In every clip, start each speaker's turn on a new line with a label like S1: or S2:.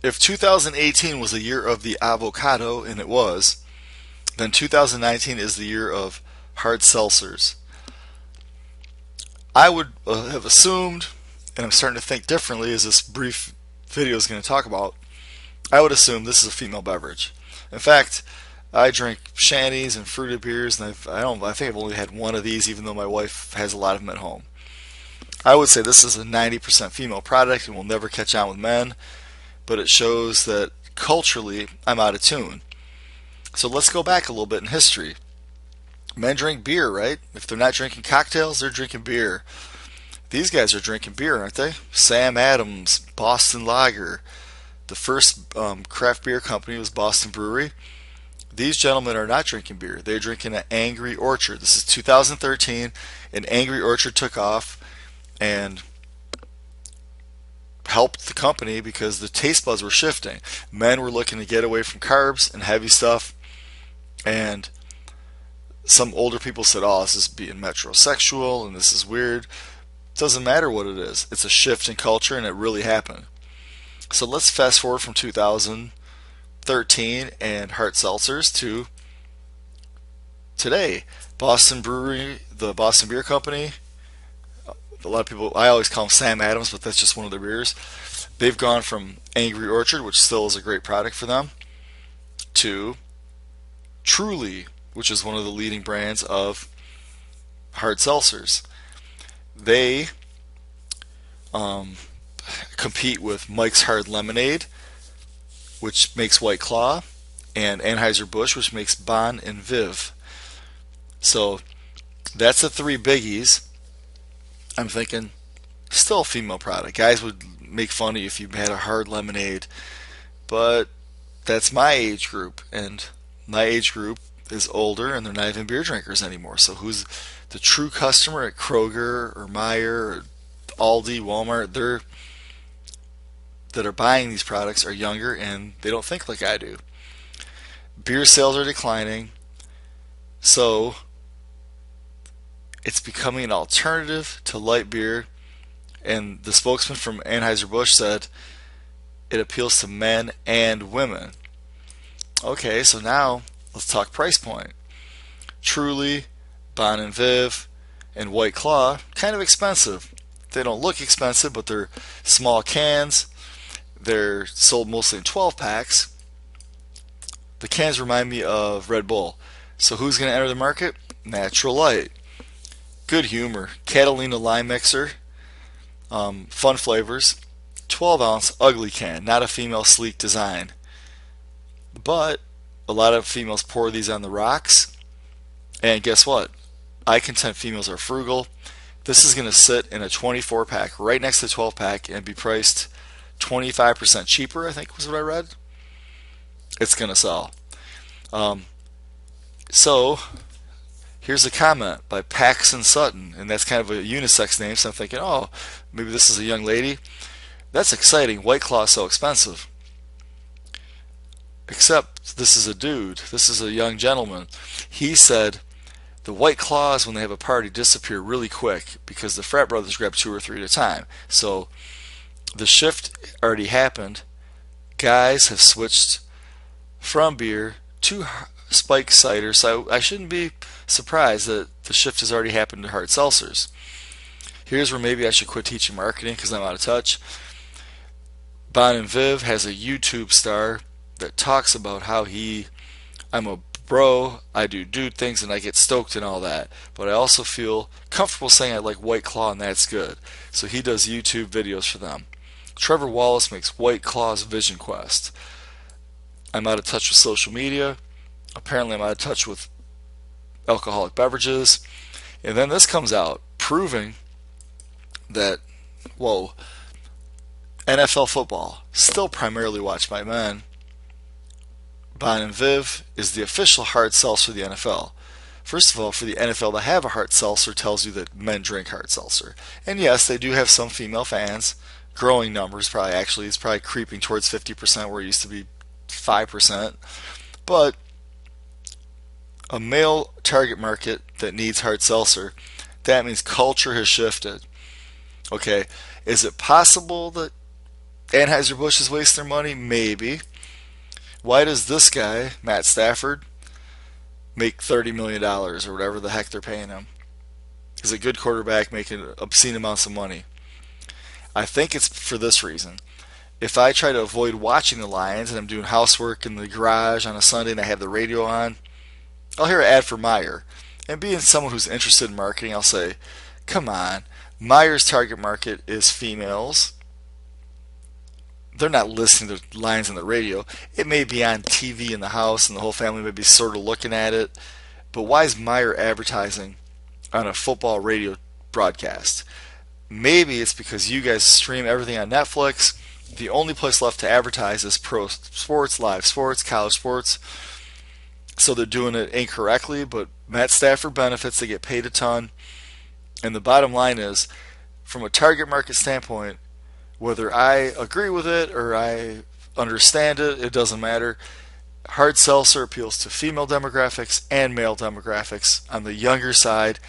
S1: If 2018 was the year of the avocado, and it was, then 2019 is the year of hard seltzers. I would have assumed, and I'm starting to think differently as this brief video is going to talk about, I would assume this is a female beverage. In fact, I drink shandies and fruited beers, and I think I've only had one of these, even though my wife has a lot of them at home. I would say this is a 90% female product and will never catch on with men, but it shows that culturally I'm out of tune. So let's go back a little bit in history. Men drink beer, right? If they're not drinking cocktails, they're drinking beer. These guys are drinking beer, aren't they? Sam Adams, Boston Lager. The first craft beer company was Boston Brewery. These gentlemen are not drinking beer. They're drinking an Angry Orchard. This is 2013, and Angry Orchard took off and helped the company because the taste buds were shifting. Men were looking to get away from carbs and heavy stuff, and some older people said, oh, this is being metrosexual and this is weird. It doesn't matter what it is. It's a shift in culture, and it really happened. So let's fast forward from 2013 and hard seltzers to today. Boston Brewery, the Boston Beer Company, a lot of people, I always call them Sam Adams, but that's just one of their beers. They've gone from Angry Orchard, which still is a great product for them, to Truly, which is one of the leading brands of hard seltzers. They compete with Mike's Hard Lemonade, which makes White Claw, and Anheuser-Busch, which makes Bon and Viv. So that's the three biggies. I'm thinking, still a female product. Guys would make fun of you if you had a hard lemonade, but that's my age group, and my age group is older, and they're not even beer drinkers anymore. So who's the true customer at Kroger or Meijer or Aldi, Walmart? That are buying these products are younger, and they don't think like I do. Beer sales are declining, so it's becoming an alternative to light beer, and the spokesman from Anheuser-Busch said it appeals to men and women. Okay, so now let's talk price point. Truly, Bon and Viv, and White Claw, kind of expensive. They don't look expensive, but they're small cans. They're sold mostly in 12 packs. The cans remind me of Red Bull. So who's going to enter the market? Natural Light. Good humor. Catalina Lime Mixer. Fun flavors. 12 ounce ugly can. Not a female sleek design. But a lot of females pour these on the rocks. And guess what? I contend females are frugal. This is going to sit in a 24 pack right next to the 12 pack and be priced 25% cheaper, I think was what I read. It's going to sell. So here's a comment by Paxton Sutton, and that's kind of a unisex name, so I'm thinking, oh, maybe this is a young lady. That's exciting. White Claw is so expensive. Except this is a dude. This is a young gentleman. He said the White Claws, when they have a party, disappear really quick because the frat brothers grab 2 or 3 at a time. So the shift already happened. Guys have switched from beer to spiked cider, so I shouldn't be surprised that the shift has already happened to hard seltzers. Here's where maybe I should quit teaching marketing because I'm out of touch. Bon and Viv has a YouTube star that talks about how I'm a bro, I do dude things, and I get stoked and all that, but I also feel comfortable saying I like White Claw, and that's good. So he does YouTube videos for them. Trevor Wallace makes White Claw's Vision Quest. I'm out of touch with social media. Apparently I'm out of touch with alcoholic beverages. And then this comes out proving that, whoa, NFL football, still primarily watched by men. Bon and Viv is the official hard seltzer of the NFL. First of all, for the NFL to have a hard seltzer tells you that men drink hard seltzer. And yes, they do have some female fans. Growing numbers, probably actually, it's probably creeping towards 50% where it used to be 5%. But a male target market that needs hard seltzer, that means culture has shifted. Okay, is it possible that Anheuser-Busch is wasting their money? Maybe. Why does this guy, Matt Stafford, make $30 million dollars or whatever the heck they're paying him? He's a good quarterback making obscene amounts of money. I think it's for this reason. If I try to avoid watching the Lions and I'm doing housework in the garage on a Sunday and I have the radio on, I'll hear an ad for Meijer. And being someone who's interested in marketing, I'll say, come on, Meijer's target market is females. They're not listening to Lions on the radio. It may be on TV in the house and the whole family may be sort of looking at it. But why is Meijer advertising on a football radio broadcast? Maybe it's because you guys stream everything on Netflix. The only place left to advertise is pro sports, live sports, college sports. So they're doing it incorrectly, but Matt Stafford benefits. They get paid a ton. And the bottom line is, from a target market standpoint, whether I agree with it or I understand it, it doesn't matter. Hard seltzer appeals to female demographics and male demographics on the younger side.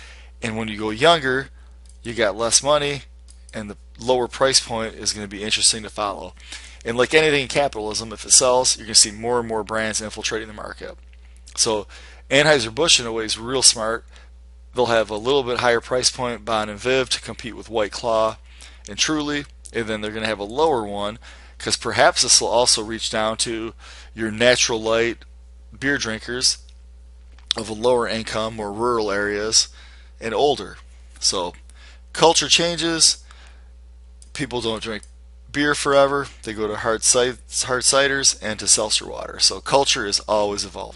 S1: And when you go younger, you got less money, and the lower price point is going to be interesting to follow. And like anything in capitalism, if it sells, you're going to see more and more brands infiltrating the market. So Anheuser-Busch in a way is real smart. They'll have a little bit higher price point, Bon and Viv, to compete with White Claw and Truly, and then they're going to have a lower one because perhaps this will also reach down to your natural light beer drinkers of a lower income, more rural areas, and older. So culture changes. People don't drink beer forever. They go to hard ciders and to seltzer water. So culture is always evolving.